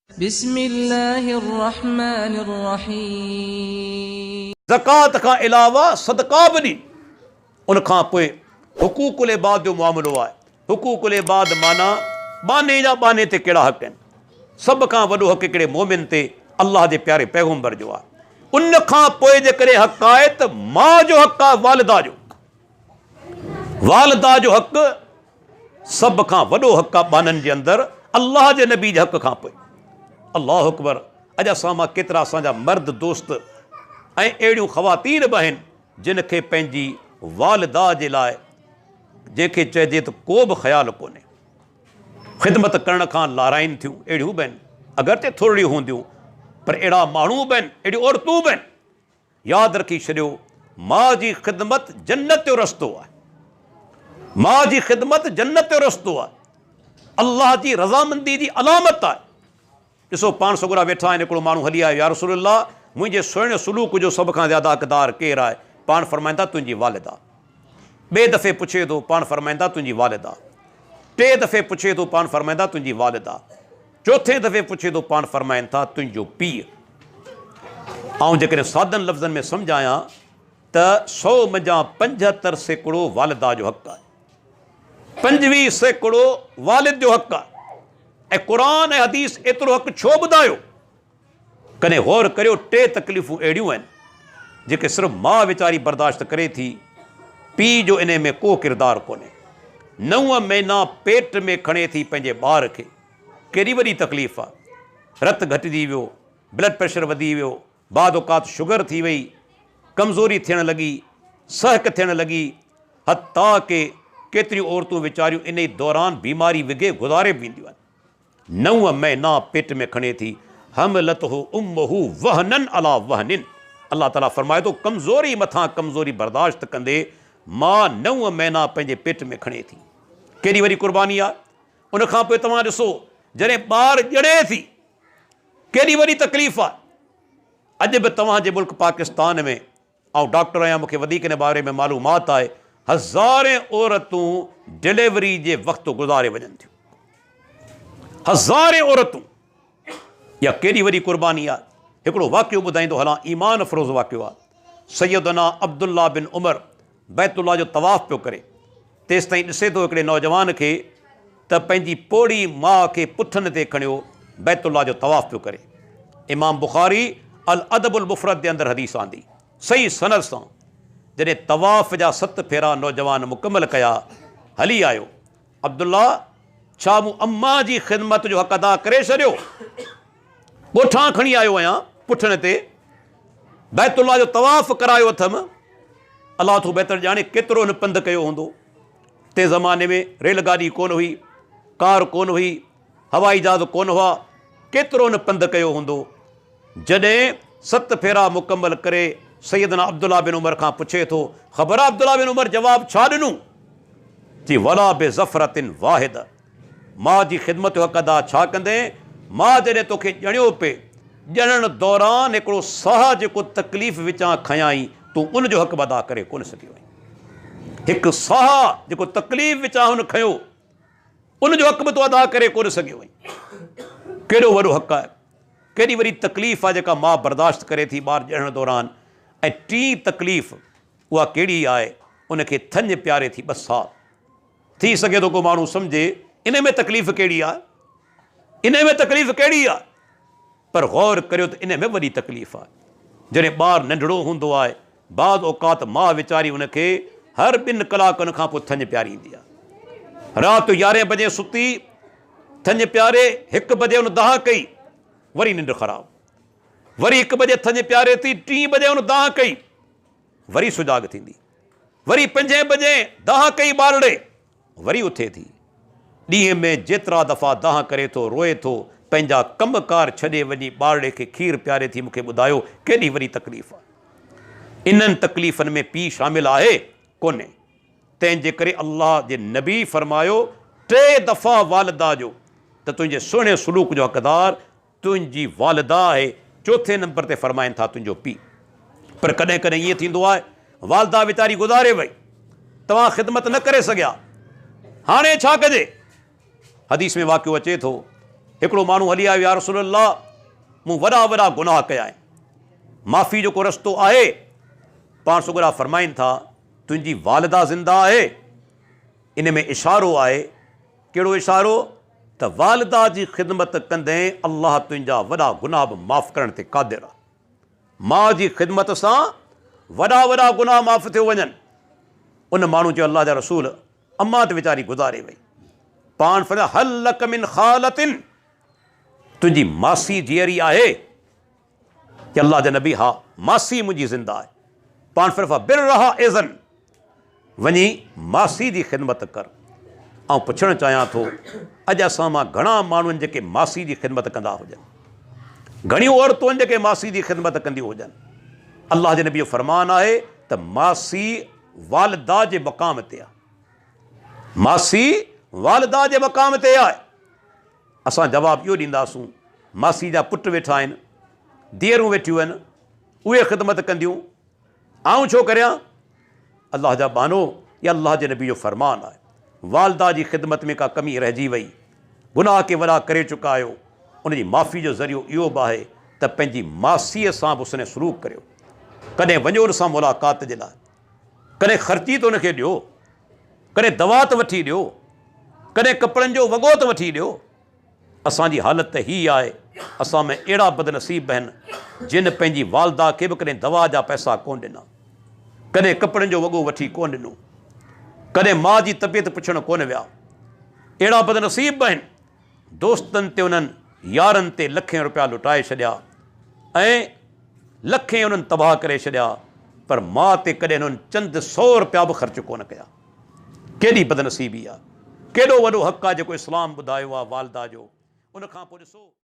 बिस्मिल्लाहिर्रहमानिर्रहीम। ज़कात खां अलावा सदका बि ॾिन। उन खां पोइ हुकूकुल इबाद जो मामिलो आहे। हुकूकुल इबाद माना बाने जा बाने ते कहिड़ा हक़ आहिनि। सभ खां वॾो हक़ हिकिड़े मोमिन ते अलाह जे प्यारे पैगम्बर जो आहे। उन खां पोइ जेकॾहिं हक़ आहे त माउ जो हक़ आहे, वालिदा जो। वालिदा जो हक़ सभ खां वॾो हक़ आहे बाननि जे अंदरि, अलाह जे नबी जे हक़ खां पोइ। अलाह अकबर। अॼु असां मां केतिरा असांजा मर्द दोस्त ऐं अहिड़ियूं ख़वातीन बि आहिनि जिन खे पंहिंजी वालिदा जे लाइ, जंहिंखे चइजे त को बि ख़्यालु कोन्हे, ख़िदमत करण खां लाराइनि थियूं। अहिड़ियूं बि आहिनि, अगरचे थोरियूं हूंदियूं, पर अहिड़ा माण्हू बि आहिनि, अहिड़ियूं औरतूं बि आहिनि। यादि रखी छॾियो, माउ जी ख़िदमत जन्नत जो रस्तो आहे। माउ जी ख़िदमत जन्नत जो रस्तो आहे, अलाह जी रज़ामंदी जी अलामत आहे। ॾिसो, पाण सगुरा वेठा आहिनि, हिकिड़ो माण्हू हली आयो, या रसूलल्लाह मुंहिंजे सुहिणे सुलूक जो सभ खां ज़्यादा हक़दार केरु आहे? पाण फरमाईंदा तुंहिंजी वालिदा। ॿिए दफ़े पुछे थो, पाण फरमाईंदा तुंहिंजी वालिदा। टे दफ़े पुछे थो, पाण फरमाईंदा तुंहिंजी वालिदा। चोथे दफ़े पुछे थो, पाण फरमाइनि था तुंहिंजो पीउ। ऐं जेकॾहिं सादनि लफ़्ज़नि में सम्झायां त 100 मंझां 75% वालिदा जो हक़ आहे, 25% वालिद जो हक़ आहे। ऐं क़ुर ऐं हदीस एतिरो हक़ छो ॿुधायो? कॾहिं गौर करियो, 3 तकलीफ़ूं अहिड़ियूं आहिनि जेके सिर्फ़ु माउ वीचारी बर्दाश्त करे थी, पीउ जो इन में को किरदारु कोन्हे। 9 महीना पेट में खणे थी पंहिंजे ॿार खे, केॾी वॾी तकलीफ़ आहे। रतु घटिजी वियो, ब्लड प्रेशर वधी वियो, बाद औक़ात शुगर थी वई, कमज़ोरी थियणु लॻी, सहक थियणु लॻी, हता के केतिरियूं औरतूं वीचारियूं इन ई दौरान बीमारी विघे गुज़ारे बि वेंदियूं आहिनि। 9 महीना पेट में खणे थी, हमलतहु उम्मुहु वहनन अला वहनिन। अलाह ताला फरमाए थो, कमज़ोरी मथां कमज़ोरी बर्दाश्त कंदे मां 9 महीना पंहिंजे पेट में खणे थी। केॾी वॾी कुर्बानी आहे। उन खां पोइ तव्हां ॾिसो, जॾहिं ॿारु ॼणे थी, केॾी वॾी तकलीफ़ आहे। अॼु बि तव्हांजे मुल्क पाकिस्तान में, ऐं डॉक्टर आहियां, मूंखे वधीक इन बारे में मालूमात आहे, हज़ारे औरतूं डिलीवरी जे वक़्तु गुज़ारे वञनि थियूं। हज़ारे औरतूं। इहा केॾी वॾी कुर्बानी आहे। हिकिड़ो वाक़ियो ॿुधाईंदो हलां, ईमान अफ़रोज़ वाक़ियो आहे। सैयदना अब्दुल्ला बिन उमर बैतुल्ला जो तवाफ़ पियो करे, तेसि ताईं ॾिसे थो हिकिड़े नौजवान खे त पंहिंजी पोड़ी माउ खे पुठनि ते खणियो बैतुल्ला जो तवाफ़ पियो करे। इमाम बुख़ारी अल अदबुल मुफ़रद जे अंदरि हदीस आंदी सही सनद सां। जॾहिं तवाफ़ जा 7 फेरा नौजवान मुकमल कया, हली आयो, अब्दुल्ला छा मूं अम्मा जी ख़िदमत जो हक़ अदा करे छॾियो? ॻोठां खणी आयो आहियां पुठनि ते, बैतुल्ला जो तवाफ़ करायो अथमि। अलाह तूं बहितर ॼाणे केतिरो हिन पंधु कयो हूंदो। ते ज़माने में रेलगाॾी कोन हुई, कार कोन हुई, हवाई जहाज़ कोन हुआ, केतिरो हिन पंधु कयो हूंदो। जॾहिं 7 फेरा मुकमल करे सैयदना अब्दुल्ला बिन उमर खां पुछे थो, ख़बर आहे अब्दुल्ला बिन उमर जवाबु छा ॾिनो? जी वला बे ज़फ़रतिन वाहिद। माउ जी ख़िदमत जो हक़ अदा छा कंदे? मां जॾहिं तोखे ॼणियो पे, ॼणण दौरान हिकिड़ो साह जेको तकलीफ़ विचां खयाई, तूं उनजो हक़ अदा करे कोन सघियो आहीं। हिकु साह जेको तकलीफ़ विचां हुन खयो, उनजो हक़ बि तूं अदा करे कोन सघियो आहीं। केॾो वॾो हक़ आहे, केॾी वॾी तकलीफ़ आहे जेका माउ बर्दाश्त करे थी ॿार ॼणण दौरान। ऐं टी तकलीफ़ उहा कहिड़ी आहे? उनखे थञ प्यारे थी 2 साल। थी सघे थो को माण्हू सम्झे इन में तकलीफ़ कहिड़ी आहे, इन में तकलीफ़ कहिड़ी आहे, पर गौर करियो त इन में वॾी तकलीफ़ आहे। जॾहिं ॿारु नंढड़ो हूंदो आहे, बाद औक़ात माउ वीचारी उनखे हर 2 कलाकनि खां पोइ थञ प्यारी ईंदी आहे। राति 11 बजे सुती, थञ प्यारे 1 बजे उन दाह कई, वरी निंड ख़राबु, वरी 1 बजे थञ प्यारे थी, 3 बजे उन दाह कई, वरी सुजाग थींदी, वरी 5 बजे दाह कई ॿारड़े, वरी उथे थी। ॾींहं में जेतिरा दफ़ा दाह करे थो, रोए थो, पंहिंजा कमकार छॾे वञी ॿारड़े खे खीर प्यारे थी। मूंखे ॿुधायो केॾी वॾी तकलीफ़ आहे। इन्हनि तकलीफ़नि में पीउ शामिल आहे कोन्हे। तंहिंजे करे अल्लाह जे नबी फरमायो 3 दफ़ा वालिदा जो त तुंहिंजे सुहिणे सुलूक जो हक़दार तुंहिंजी वालिदा आहे। 4थे नंबर ते फरमाइनि था तुंहिंजो पीउ। पर कॾहिं कॾहिं ईअं थींदो आहे, वालिदा वीचारी गुज़ारे वई, तव्हां ख़िदमत न करे सघिया, हाणे छा कजे? हदीस में वाक़ियो अचे थो हिकिड़ो माण्हू हली आयो, या रसूल अल्लाह, मूं वॾा वॾा गुनाह कया आहिनि, माफ़ी जो को रस्तो आहे? पाण सुगरा फरमाइनि था, तुंहिंजी वालिदा ज़िंदा आहे। इन में इशारो आहे, कहिड़ो इशारो? त वालिदा जी ख़िदमत कंदे अल्लाह तुंहिंजा वॾा गुनाह बि माफ़ु करण ते क़ादिर आहे। माउ जी ख़िदमत सां वॾा वॾा गुनाह माफ़ु थियो वञनि। उन माण्हू चयो, अल्लाह जा रसूल, अम्मा त वीचारी गुज़ारे वई। पाण फरमाया, हल लक मिन ख़ालतिन, तुंहिंजी मासी जीअरी आहे? कि अल्लाह जा नबी, हा, मासी मुंहिंजी ज़िंदा आहे। पाण फरमाया, बिरहा इज़न, वञी मासी जी ख़िदमत कर। ऐं पुछणु चाहियां थो, अॼु असां मां घणा माण्हू आहिनि जेके मासी जी ख़िदमत कंदा हुजनि, घणियूं औरतूं आहिनि जेके मासी जी ख़िदमत कंदियूं हुजनि। अल्लाह जे नबी जो फ़रमान आहे त मासी वालिदा जे मक़ाम ते आहे, मासी वालिदा जे मक़ाम ते आहे। असां जवाबु इहो ॾींदासूं, मासी जा पुट वेठा आहिनि, धीअरूं वेठियूं आहिनि, उहे ख़िदमत कंदियूं, आऊं छो करियां? अल्लाह जा बानो, या अल्लाह जे नबी जो फ़रमान आहे, वालिदा जी ख़िदमत में का कमी रहिजी वई, गुनाह के वॾा करे चुका आहियो, उनजी माफ़ी जो ज़रियो इहो बि आहे त पंहिंजी मासीअ सां बि उसने सलूक करियो। कॾहिं वञो हुन सां मुलाक़ात जे लाइ, कॾहिं ख़र्ची त उनखे ॾियो, कॾहिं दवा त वठी ॾियो, कॾहिं कपिड़नि जो वॻो त वठी ॾियो। असांजी हालत त हीअ आहे, असां में अहिड़ा बदनसीब आहिनि जिन पंहिंजी वालिदा खे बि कॾहिं दवा जा पैसा कोन ॾिना, कॾहिं कपिड़नि जो वॻो वठी कोन ॾिनो, कॾहिं माउ जी तबियत पुछणु कोन विया। अहिड़ा बदनसीब आहिनि, दोस्तनि ते उन्हनि यारनि ते लखें रुपया लुटाए छॾिया ऐं लखें उन्हनि तबाह करे छॾिया, पर माउ ते कॾहिं उन्हनि चंद 100 रुपया बि ख़र्च कोन कया। केॾी बदनसीबी आहे, केॾो वॾो हक़ु आहे जेको इस्लाम ॿुधायो आहे वालिदा जो। उनखां पोइ ॾिसो